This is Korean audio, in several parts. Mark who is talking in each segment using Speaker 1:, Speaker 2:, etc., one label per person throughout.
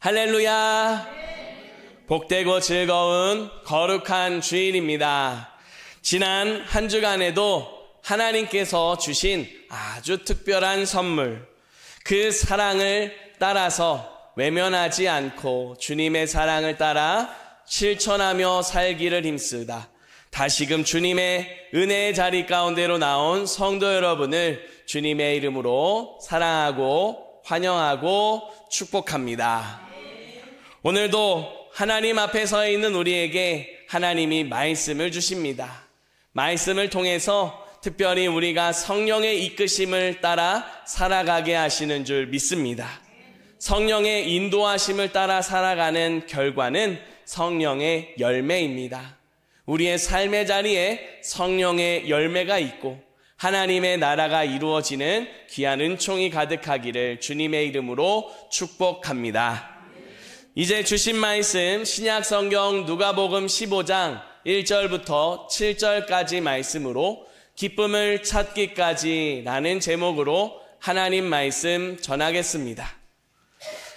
Speaker 1: 할렐루야! 복되고 즐거운 거룩한 주일입니다. 지난 한 주간에도 하나님께서 주신 아주 특별한 선물, 그 사랑을 따라서 외면하지 않고 주님의 사랑을 따라 실천하며 살기를 힘쓰다 다시금 주님의 은혜의 자리 가운데로 나온 성도 여러분을 주님의 이름으로 사랑하고 환영하고 축복합니다. 오늘도 하나님 앞에 서 있는 우리에게 하나님이 말씀을 주십니다. 말씀을 통해서 특별히 우리가 성령의 이끄심을 따라 살아가게 하시는 줄 믿습니다. 성령의 인도하심을 따라 살아가는 결과는 성령의 열매입니다. 우리의 삶의 자리에 성령의 열매가 있고 하나님의 나라가 이루어지는 귀한 은총이 가득하기를 주님의 이름으로 축복합니다. 이제 주신 말씀 신약 성경 누가복음 15장 1절부터 7절까지 말씀으로 기쁨을 찾기까지라는 제목으로 하나님 말씀 전하겠습니다.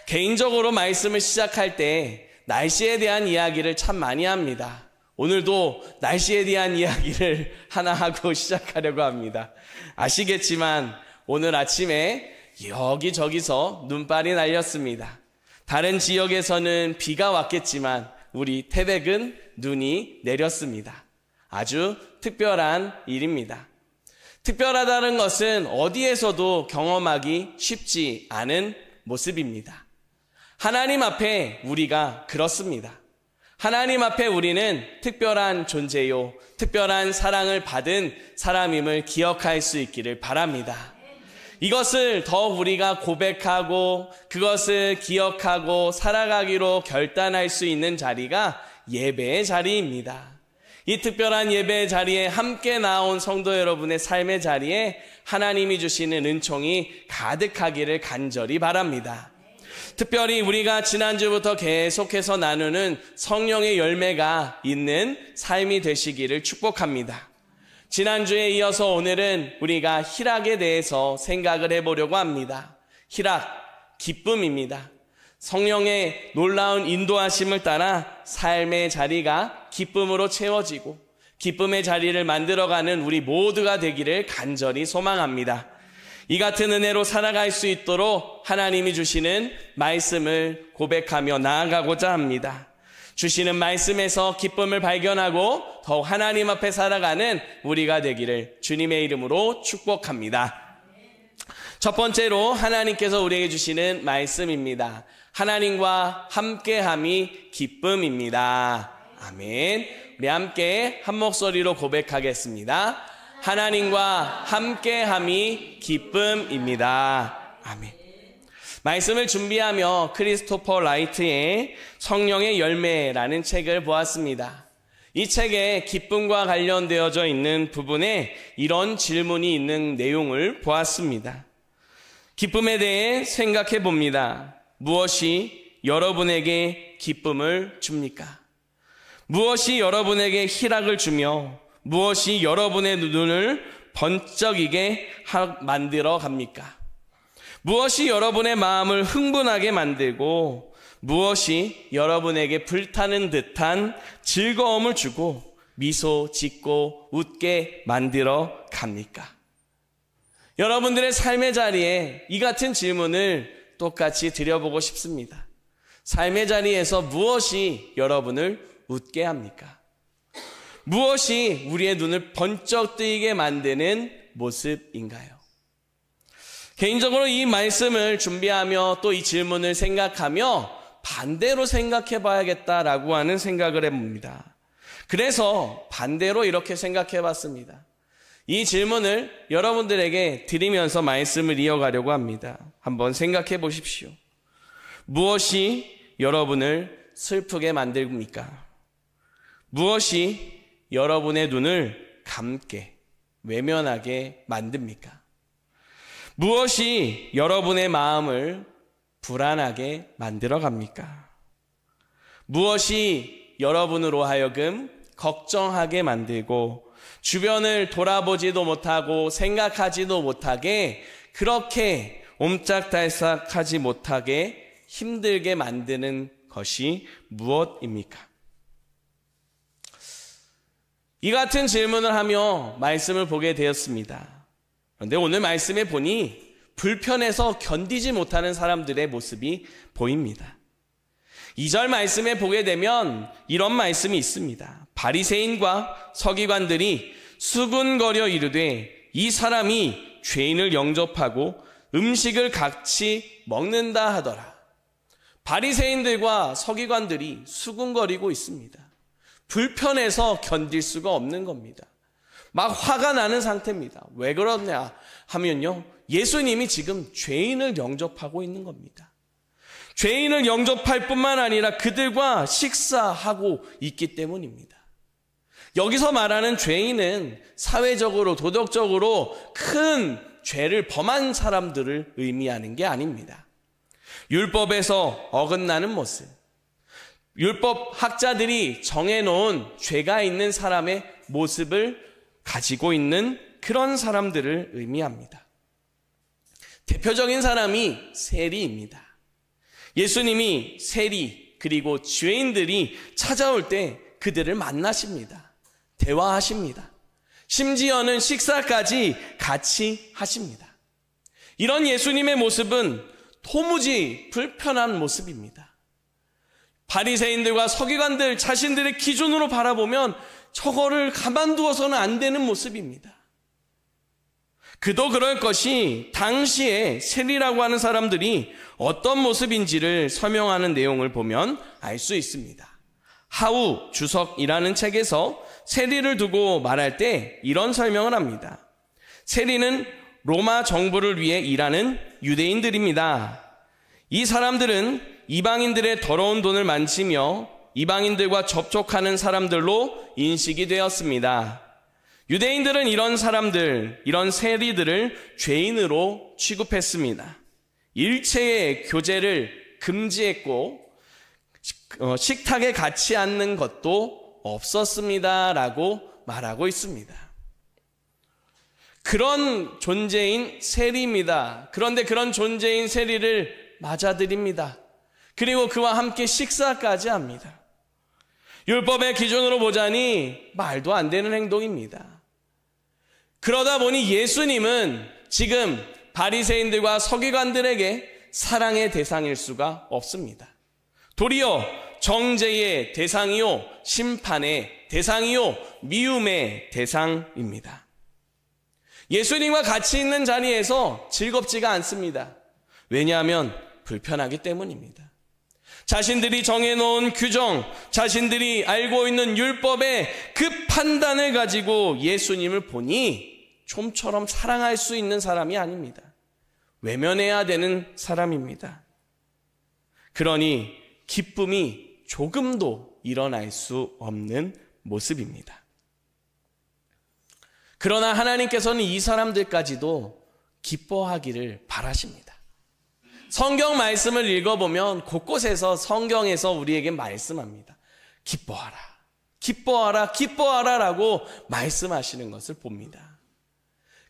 Speaker 1: 개인적으로 말씀을 시작할 때 날씨에 대한 이야기를 참 많이 합니다. 오늘도 날씨에 대한 이야기를 하나 하고 시작하려고 합니다. 아시겠지만 오늘 아침에 여기저기서 눈발이 날렸습니다. 다른 지역에서는 비가 왔겠지만 우리 태백은 눈이 내렸습니다. 아주 특별한 일입니다. 특별하다는 것은 어디에서도 경험하기 쉽지 않은 모습입니다. 하나님 앞에 우리가 그렇습니다. 하나님 앞에 우리는 특별한 존재요, 특별한 사랑을 받은 사람임을 기억할 수 있기를 바랍니다. 이것을 더 우리가 고백하고 그것을 기억하고 살아가기로 결단할 수 있는 자리가 예배의 자리입니다. 이 특별한 예배의 자리에 함께 나온 성도 여러분의 삶의 자리에 하나님이 주시는 은총이 가득하기를 간절히 바랍니다. 특별히 우리가 지난주부터 계속해서 나누는 성령의 열매가 있는 삶이 되시기를 축복합니다. 지난주에 이어서 오늘은 우리가 희락에 대해서 생각을 해보려고 합니다. 희락, 기쁨입니다. 성령의 놀라운 인도하심을 따라 삶의 자리가 기쁨으로 채워지고 기쁨의 자리를 만들어가는 우리 모두가 되기를 간절히 소망합니다. 이 같은 은혜로 살아갈 수 있도록 하나님이 주시는 말씀을 고백하며 나아가고자 합니다. 주시는 말씀에서 기쁨을 발견하고 더욱 하나님 앞에 살아가는 우리가 되기를 주님의 이름으로 축복합니다. 첫 번째로 하나님께서 우리에게 주시는 말씀입니다. 하나님과 함께함이 기쁨입니다. 아멘. 우리 함께 한 목소리로 고백하겠습니다. 하나님과 함께함이 기쁨입니다. 아멘. 말씀을 준비하며 크리스토퍼 라이트의 성령의 열매라는 책을 보았습니다. 이 책에 기쁨과 관련되어져 있는 부분에 이런 질문이 있는 내용을 보았습니다. 기쁨에 대해 생각해 봅니다. 무엇이 여러분에게 기쁨을 줍니까? 무엇이 여러분에게 희락을 주며 무엇이 여러분의 눈을 번쩍이게 만들어 갑니까? 무엇이 여러분의 마음을 흥분하게 만들고 무엇이 여러분에게 불타는 듯한 즐거움을 주고 미소 짓고 웃게 만들어 갑니까? 여러분들의 삶의 자리에 이 같은 질문을 똑같이 드려보고 싶습니다. 삶의 자리에서 무엇이 여러분을 웃게 합니까? 무엇이 우리의 눈을 번쩍 뜨이게 만드는 모습인가요? 개인적으로 이 말씀을 준비하며 또 이 질문을 생각하며 반대로 생각해 봐야겠다라고 하는 생각을 해봅니다. 그래서 반대로 이렇게 생각해 봤습니다. 이 질문을 여러분들에게 드리면서 말씀을 이어가려고 합니다. 한번 생각해 보십시오. 무엇이 여러분을 슬프게 만듭니까? 무엇이 여러분의 눈을 감게, 외면하게 만듭니까? 무엇이 여러분의 마음을 불안하게 만들어 갑니까? 무엇이 여러분으로 하여금 걱정하게 만들고 주변을 돌아보지도 못하고 생각하지도 못하게 그렇게 옴짝달싹하지 못하게 힘들게 만드는 것이 무엇입니까? 이 같은 질문을 하며 말씀을 보게 되었습니다. 그런데 오늘 말씀에 보니 불편해서 견디지 못하는 사람들의 모습이 보입니다. 2절 말씀에 보게 되면 이런 말씀이 있습니다. 바리새인과 서기관들이 수군거려 이르되 이 사람이 죄인을 영접하고 음식을 같이 먹는다 하더라. 바리새인들과 서기관들이 수군거리고 있습니다. 불편해서 견딜 수가 없는 겁니다. 막 화가 나는 상태입니다. 왜 그러냐 하면요, 예수님이 지금 죄인을 영접하고 있는 겁니다. 죄인을 영접할 뿐만 아니라 그들과 식사하고 있기 때문입니다. 여기서 말하는 죄인은 사회적으로 도덕적으로 큰 죄를 범한 사람들을 의미하는 게 아닙니다. 율법에서 어긋나는 모습, 율법 학자들이 정해놓은 죄가 있는 사람의 모습을 가지고 있는 그런 사람들을 의미합니다. 대표적인 사람이 세리입니다. 예수님이 세리 그리고 죄인들이 찾아올 때 그들을 만나십니다. 대화하십니다. 심지어는 식사까지 같이 하십니다. 이런 예수님의 모습은 도무지 불편한 모습입니다. 바리새인들과 서기관들 자신들의 기준으로 바라보면 저거를 가만두어서는 안 되는 모습입니다. 그도 그럴 것이 당시에 세리라고 하는 사람들이 어떤 모습인지를 설명하는 내용을 보면 알 수 있습니다. 하우 주석이라는 책에서 세리를 두고 말할 때 이런 설명을 합니다. 세리는 로마 정부를 위해 일하는 유대인들입니다. 이 사람들은 이방인들의 더러운 돈을 만지며 이방인들과 접촉하는 사람들로 인식이 되었습니다. 유대인들은 이런 사람들, 이런 세리들을 죄인으로 취급했습니다. 일체의 교제를 금지했고 식탁에 같이 앉는 것도 없었습니다 라고 말하고 있습니다. 그런 존재인 세리입니다. 그런데 그런 존재인 세리를 맞아들입니다. 그리고 그와 함께 식사까지 합니다. 율법의 기준으로 보자니 말도 안 되는 행동입니다. 그러다 보니 예수님은 지금 바리새인들과 서기관들에게 사랑의 대상일 수가 없습니다. 도리어 정죄의 대상이요, 심판의 대상이요, 미움의 대상입니다. 예수님과 같이 있는 자리에서 즐겁지가 않습니다. 왜냐하면 불편하기 때문입니다. 자신들이 정해놓은 규정, 자신들이 알고 있는 율법의 그 판단을 가지고 예수님을 보니 좀처럼 사랑할 수 있는 사람이 아닙니다. 외면해야 되는 사람입니다. 그러니 기쁨이 조금도 일어날 수 없는 모습입니다. 그러나 하나님께서는 이 사람들까지도 기뻐하기를 바라십니다. 성경 말씀을 읽어보면 곳곳에서 성경에서 우리에게 말씀합니다. 기뻐하라, 기뻐하라, 기뻐하라 라고 말씀하시는 것을 봅니다.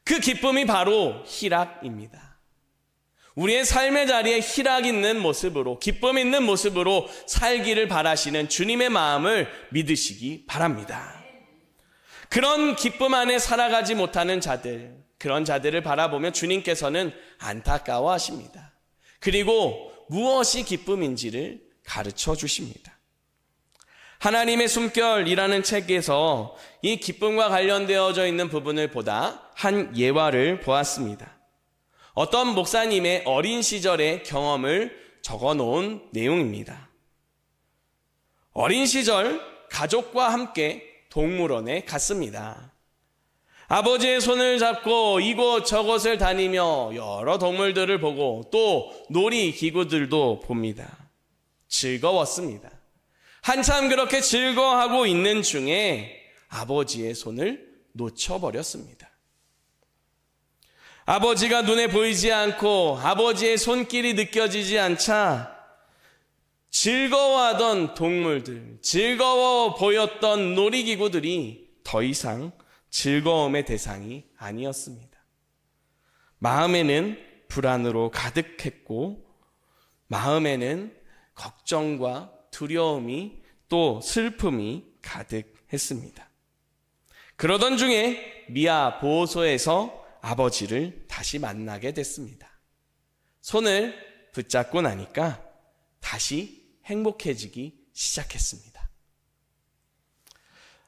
Speaker 1: 그 기쁨이 바로 희락입니다. 우리의 삶의 자리에 희락 있는 모습으로, 기쁨 있는 모습으로 살기를 바라시는 주님의 마음을 믿으시기 바랍니다. 그런 기쁨 안에 살아가지 못하는 자들, 그런 자들을 바라보면 주님께서는 안타까워하십니다. 그리고 무엇이 기쁨인지를 가르쳐 주십니다. 하나님의 숨결이라는 책에서 이 기쁨과 관련되어져 있는 부분을 보다 한 예화를 보았습니다. 어떤 목사님의 어린 시절의 경험을 적어 놓은 내용입니다. 어린 시절 가족과 함께 동물원에 갔습니다. 아버지의 손을 잡고 이곳 저곳을 다니며 여러 동물들을 보고 또 놀이기구들도 봅니다. 즐거웠습니다. 한참 그렇게 즐거워하고 있는 중에 아버지의 손을 놓쳐버렸습니다. 아버지가 눈에 보이지 않고 아버지의 손길이 느껴지지 않자 즐거워하던 동물들, 즐거워 보였던 놀이기구들이 더 이상 즐거움의 대상이 아니었습니다. 마음에는 불안으로 가득했고 마음에는 걱정과 두려움이 또 슬픔이 가득했습니다. 그러던 중에 미아 보호소에서 아버지를 다시 만나게 됐습니다. 손을 붙잡고 나니까 다시 행복해지기 시작했습니다.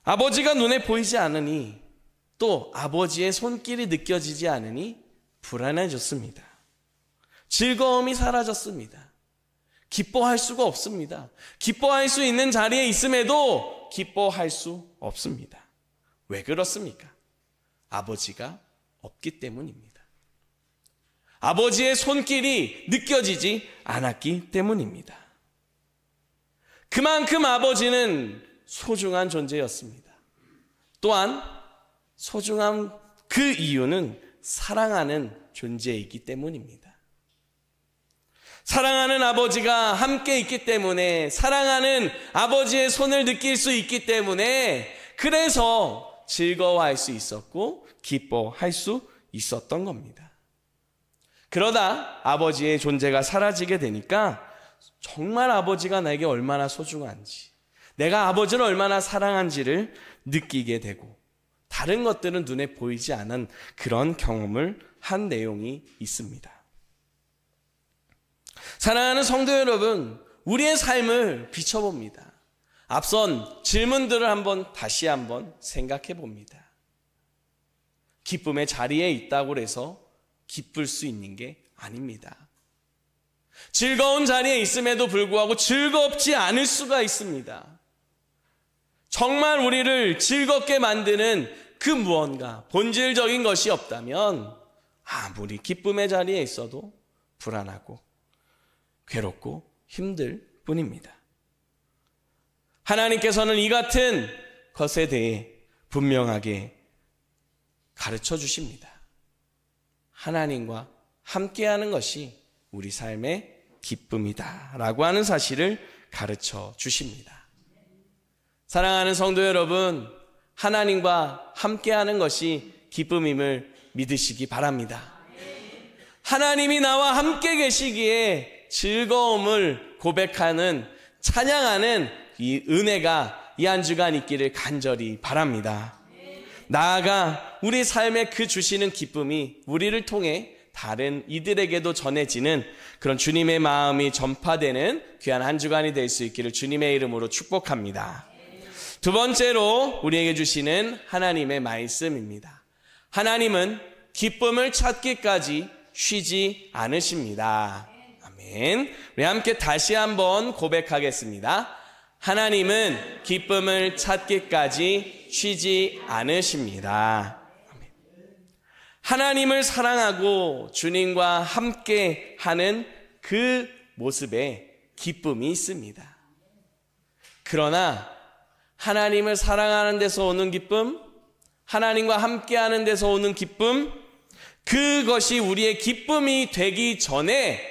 Speaker 1: 아버지가 눈에 보이지 않으니 또 아버지의 손길이 느껴지지 않으니 불안해졌습니다. 즐거움이 사라졌습니다. 기뻐할 수가 없습니다. 기뻐할 수 있는 자리에 있음에도 기뻐할 수 없습니다. 왜 그렇습니까? 아버지가 없기 때문입니다. 아버지의 손길이 느껴지지 않았기 때문입니다. 그만큼 아버지는 소중한 존재였습니다. 또한 소중한 그 이유는 사랑하는 존재이기 때문입니다. 사랑하는 아버지가 함께 있기 때문에, 사랑하는 아버지의 손을 느낄 수 있기 때문에, 그래서 즐거워할 수 있었고 기뻐할 수 있었던 겁니다. 그러다 아버지의 존재가 사라지게 되니까 정말 아버지가 나에게 얼마나 소중한지, 내가 아버지를 얼마나 사랑한지를 느끼게 되고, 다른 것들은 눈에 보이지 않은 그런 경험을 한 내용이 있습니다. 사랑하는 성도 여러분, 우리의 삶을 비춰봅니다. 앞선 질문들을 다시 한번 생각해 봅니다. 기쁨의 자리에 있다고 해서 기쁠 수 있는 게 아닙니다. 즐거운 자리에 있음에도 불구하고 즐겁지 않을 수가 있습니다. 정말 우리를 즐겁게 만드는 그 무언가, 본질적인 것이 없다면 아무리 기쁨의 자리에 있어도 불안하고 괴롭고 힘들 뿐입니다. 하나님께서는 이 같은 것에 대해 분명하게 가르쳐 주십니다. 하나님과 함께하는 것이 우리 삶의 기쁨이다 라고 하는 사실을 가르쳐 주십니다. 사랑하는 성도 여러분, 하나님과 함께하는 것이 기쁨임을 믿으시기 바랍니다. 하나님이 나와 함께 계시기에 즐거움을 고백하는, 찬양하는 이 은혜가 이 한 주간 있기를 간절히 바랍니다. 나아가 우리 삶에 그 주시는 기쁨이 우리를 통해 다른 이들에게도 전해지는 그런 주님의 마음이 전파되는 귀한 한 주간이 될 수 있기를 주님의 이름으로 축복합니다. 두 번째로 우리에게 주시는 하나님의 말씀입니다. 하나님은 기쁨을 찾기까지 쉬지 않으십니다. 아멘. 우리 함께 다시 한번 고백하겠습니다. 하나님은 기쁨을 찾기까지 쉬지 않으십니다. 아멘. 하나님을 사랑하고 주님과 함께 하는 그 모습에 기쁨이 있습니다. 그러나 하나님을 사랑하는 데서 오는 기쁨, 하나님과 함께하는 데서 오는 기쁨, 그것이 우리의 기쁨이 되기 전에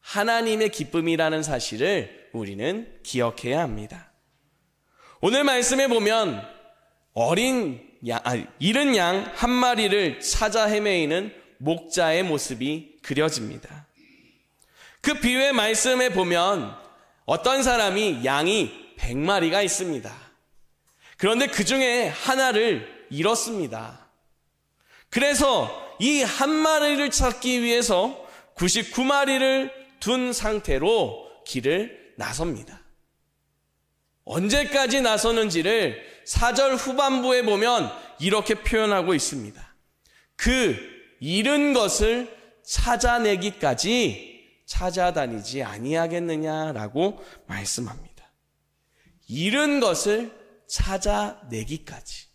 Speaker 1: 하나님의 기쁨이라는 사실을 우리는 기억해야 합니다. 오늘 말씀에 보면 잃은 양 한 마리를 찾아 헤매이는 목자의 모습이 그려집니다. 그 비유의 말씀에 보면 어떤 사람이 양이 100마리가 있습니다. 그런데 그 중에 하나를 잃었습니다. 그래서 이 한 마리를 찾기 위해서 99마리를 둔 상태로 길을 나섭니다. 언제까지 나서는지를 4절 후반부에 보면 이렇게 표현하고 있습니다. 그 잃은 것을 찾아내기까지 찾아다니지 아니하겠느냐라고 말씀합니다. 잃은 것을 찾아내기까지.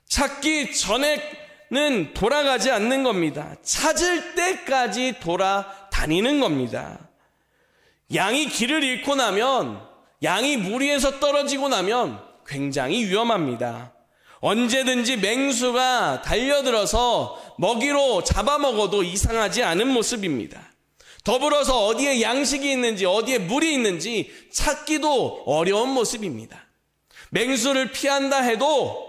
Speaker 1: 찾기 전에는 돌아가지 않는 겁니다. 찾을 때까지 돌아다니는 겁니다. 양이 길을 잃고 나면, 양이 물 위에서 떨어지고 나면 굉장히 위험합니다. 언제든지 맹수가 달려들어서 먹이로 잡아먹어도 이상하지 않은 모습입니다. 더불어서 어디에 양식이 있는지, 어디에 물이 있는지 찾기도 어려운 모습입니다. 맹수를 피한다 해도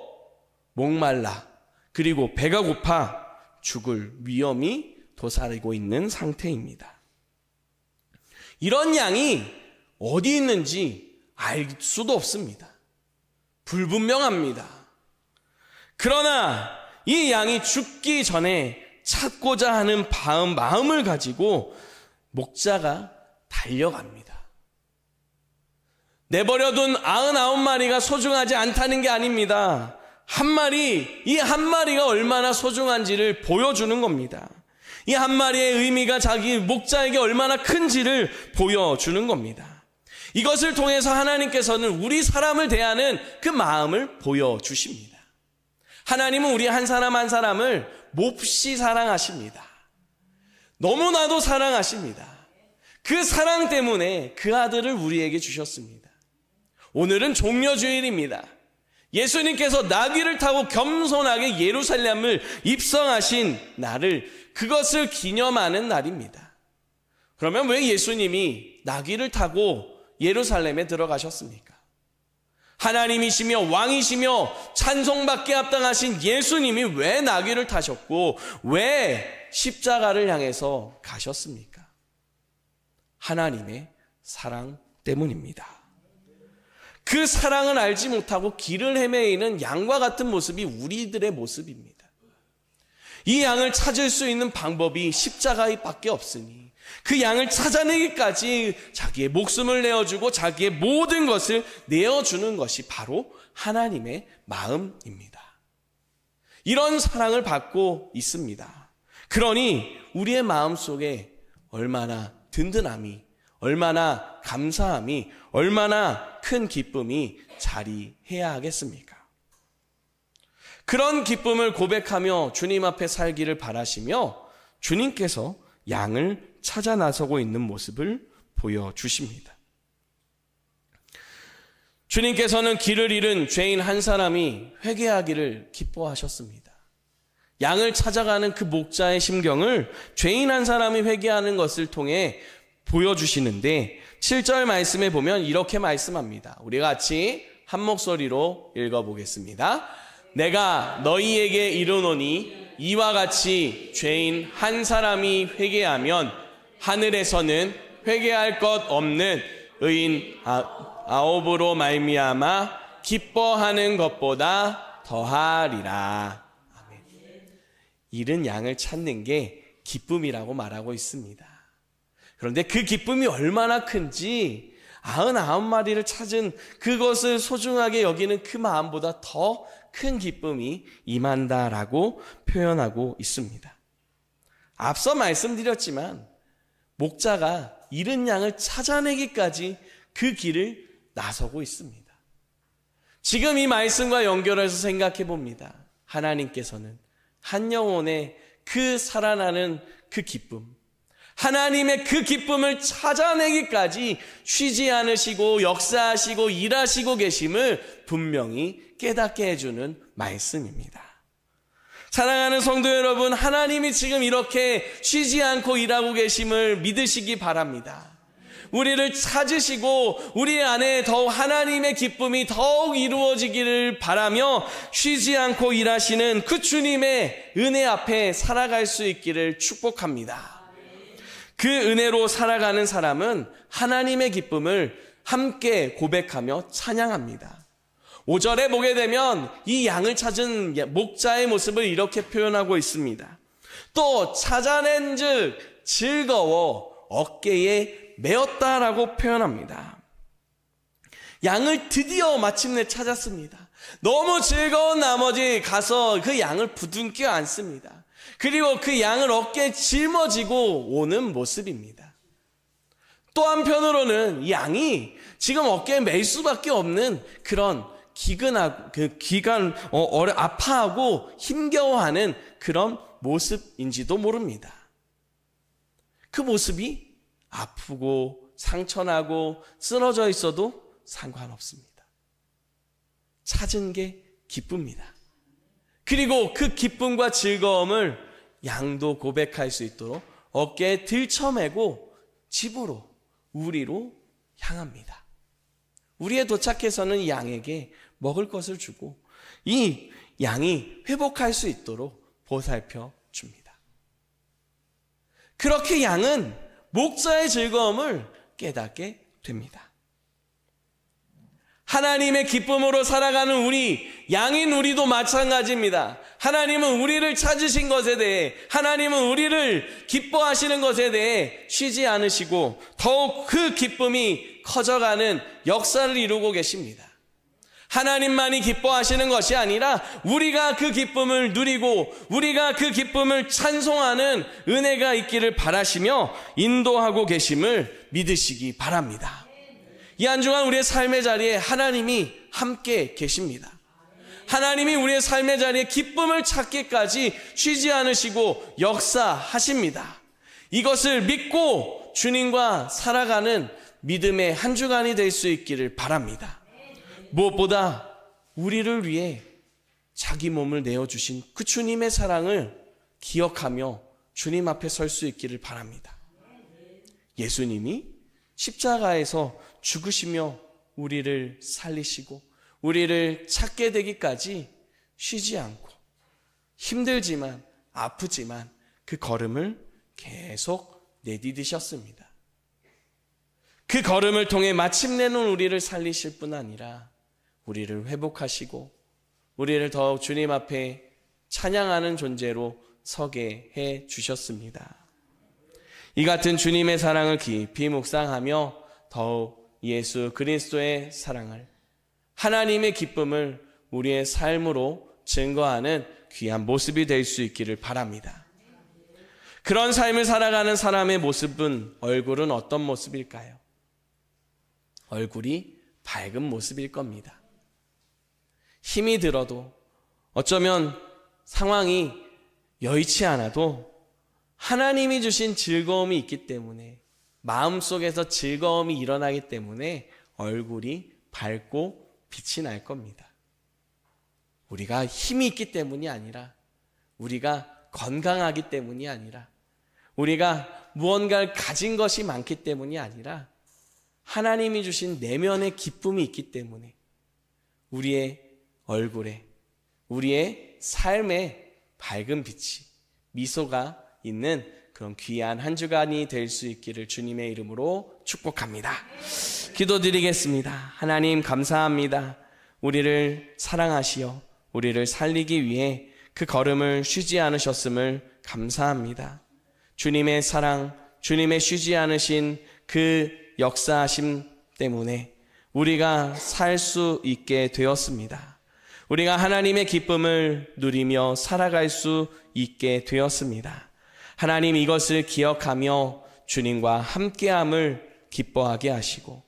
Speaker 1: 목말라, 그리고 배가 고파 죽을 위험이 도사리고 있는 상태입니다. 이런 양이 어디 있는지 알 수도 없습니다. 불분명합니다. 그러나 이 양이 죽기 전에 찾고자 하는 마음을 가지고 목자가 달려갑니다. 내버려둔 99마리가 소중하지 않다는 게 아닙니다. 이 한 마리가 얼마나 소중한지를 보여주는 겁니다. 이 한 마리의 의미가 자기 목자에게 얼마나 큰지를 보여주는 겁니다. 이것을 통해서 하나님께서는 우리 사람을 대하는 그 마음을 보여주십니다. 하나님은 우리 한 사람 한 사람을 몹시 사랑하십니다. 너무나도 사랑하십니다. 그 사랑 때문에 그 아들을 우리에게 주셨습니다. 오늘은 종려주일입니다. 예수님께서 나귀를 타고 겸손하게 예루살렘을 입성하신 날을, 그것을 기념하는 날입니다. 그러면 왜 예수님이 나귀를 타고 예루살렘에 들어가셨습니까? 하나님이시며 왕이시며 찬송받게 합당하신 예수님이 왜 나귀를 타셨고 왜 십자가를 향해서 가셨습니까? 하나님의 사랑 때문입니다. 그 사랑을 알지 못하고 길을 헤매이는 양과 같은 모습이 우리들의 모습입니다. 이 양을 찾을 수 있는 방법이 십자가밖에 없으니 그 양을 찾아내기까지 자기의 목숨을 내어주고 자기의 모든 것을 내어주는 것이 바로 하나님의 마음입니다. 이런 사랑을 받고 있습니다. 그러니 우리의 마음속에 얼마나 든든함이, 얼마나 감사함이, 얼마나 큰 기쁨이 자리해야 하겠습니까? 그런 기쁨을 고백하며 주님 앞에 살기를 바라시며 주님께서 양을 찾아 나서고 있는 모습을 보여주십니다. 주님께서는 길을 잃은 죄인 한 사람이 회개하기를 기뻐하셨습니다. 양을 찾아가는 그 목자의 심경을 죄인 한 사람이 회개하는 것을 통해 보여주시는데 7절 말씀에 보면 이렇게 말씀합니다. 우리 같이 한 목소리로 읽어보겠습니다. 내가 너희에게 이르노니 이와 같이 죄인 한 사람이 회개하면 하늘에서는 회개할 것 없는 의인 아홉으로 말미암아 기뻐하는 것보다 더하리라. 아멘. 잃은 양을 찾는 게 기쁨이라고 말하고 있습니다. 그런데 그 기쁨이 얼마나 큰지 99마리를 찾은 그것을 소중하게 여기는 그 마음보다 더 큰 기쁨이 임한다라고 표현하고 있습니다. 앞서 말씀드렸지만 목자가 잃은 양을 찾아내기까지 그 길을 나서고 있습니다. 지금 이 말씀과 연결해서 생각해 봅니다. 하나님께서는 한 영혼의 그 살아나는 그 기쁨, 하나님의 그 기쁨을 찾아내기까지 쉬지 않으시고 역사하시고 일하시고 계심을 분명히 깨닫게 해주는 말씀입니다. 사랑하는 성도 여러분, 하나님이 지금 이렇게 쉬지 않고 일하고 계심을 믿으시기 바랍니다. 우리를 찾으시고 우리 안에 더욱 하나님의 기쁨이 더욱 이루어지기를 바라며 쉬지 않고 일하시는 그 주님의 은혜 앞에 살아갈 수 있기를 축복합니다. 그 은혜로 살아가는 사람은 하나님의 기쁨을 함께 고백하며 찬양합니다. 5절에 보게 되면 이 양을 찾은 목자의 모습을 이렇게 표현하고 있습니다. 또 찾아낸 즉 즐거워 어깨에 메었다라고 표현합니다. 양을 드디어 마침내 찾았습니다. 너무 즐거운 나머지 가서 그 양을 부둥켜 안습니다. 그리고 그 양을 어깨에 짊어지고 오는 모습입니다. 또 한편으로는 이 양이 지금 어깨에 맬 수밖에 없는 그런 아파하고 힘겨워하는 그런 모습인지도 모릅니다. 그 모습이 아프고 상처나고 쓰러져 있어도 상관없습니다. 찾은 게 기쁩니다. 그리고 그 기쁨과 즐거움을 양도 고백할 수 있도록 어깨에 들쳐매고 집으로, 우리로 향합니다. 우리에 도착해서는 양에게 먹을 것을 주고 이 양이 회복할 수 있도록 보살펴 줍니다. 그렇게 양은 목자의 즐거움을 깨닫게 됩니다. 하나님의 기쁨으로 살아가는 우리, 양인 우리도 마찬가지입니다. 하나님은 우리를 찾으신 것에 대해, 하나님은 우리를 기뻐하시는 것에 대해 쉬지 않으시고 더욱 그 기쁨이 커져가는 역사를 이루고 계십니다. 하나님만이 기뻐하시는 것이 아니라 우리가 그 기쁨을 누리고 우리가 그 기쁨을 찬송하는 은혜가 있기를 바라시며 인도하고 계심을 믿으시기 바랍니다. 이 한 주간 우리의 삶의 자리에 하나님이 함께 계십니다. 하나님이 우리의 삶의 자리에 기쁨을 찾기까지 쉬지 않으시고 역사하십니다. 이것을 믿고 주님과 살아가는 믿음의 한 주간이 될 수 있기를 바랍니다. 무엇보다 우리를 위해 자기 몸을 내어주신 그 주님의 사랑을 기억하며 주님 앞에 설 수 있기를 바랍니다. 예수님이 십자가에서 죽으시며 우리를 살리시고 우리를 찾게 되기까지 쉬지 않고 힘들지만 아프지만 그 걸음을 계속 내디디셨습니다. 그 걸음을 통해 마침내는 우리를 살리실 뿐 아니라 우리를 회복하시고 우리를 더욱 주님 앞에 찬양하는 존재로 서게 해 주셨습니다. 이 같은 주님의 사랑을 깊이 묵상하며 더욱 예수 그리스도의 사랑을, 하나님의 기쁨을 우리의 삶으로 증거하는 귀한 모습이 될 수 있기를 바랍니다. 그런 삶을 살아가는 사람의 모습은, 얼굴은 어떤 모습일까요? 얼굴이 밝은 모습일 겁니다. 힘이 들어도 어쩌면 상황이 여의치 않아도 하나님이 주신 즐거움이 있기 때문에, 마음속에서 즐거움이 일어나기 때문에 얼굴이 밝고 빛이 날 겁니다. 우리가 힘이 있기 때문이 아니라, 우리가 건강하기 때문이 아니라, 우리가 무언가를 가진 것이 많기 때문이 아니라 하나님이 주신 내면의 기쁨이 있기 때문에 우리의 얼굴에, 우리의 삶에 밝은 빛이, 미소가 있는 그런 귀한 한 주간이 될 수 있기를 주님의 이름으로 축복합니다. 기도드리겠습니다. 하나님 감사합니다. 우리를 사랑하시어 우리를 살리기 위해 그 걸음을 쉬지 않으셨음을 감사합니다. 주님의 사랑, 주님의 쉬지 않으신 그 역사하심 때문에 우리가 살 수 있게 되었습니다. 우리가 하나님의 기쁨을 누리며 살아갈 수 있게 되었습니다. 하나님, 이것을 기억하며 주님과 함께함을 기뻐하게 하시고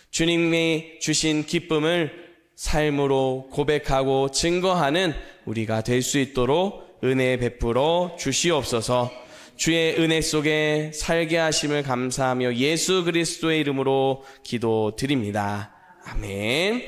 Speaker 1: 주님이 주신 기쁨을 삶으로 고백하고 증거하는 우리가 될 수 있도록 은혜 베풀어 주시옵소서. 주의 은혜 속에 살게 하심을 감사하며 예수 그리스도의 이름으로 기도드립니다. 아멘.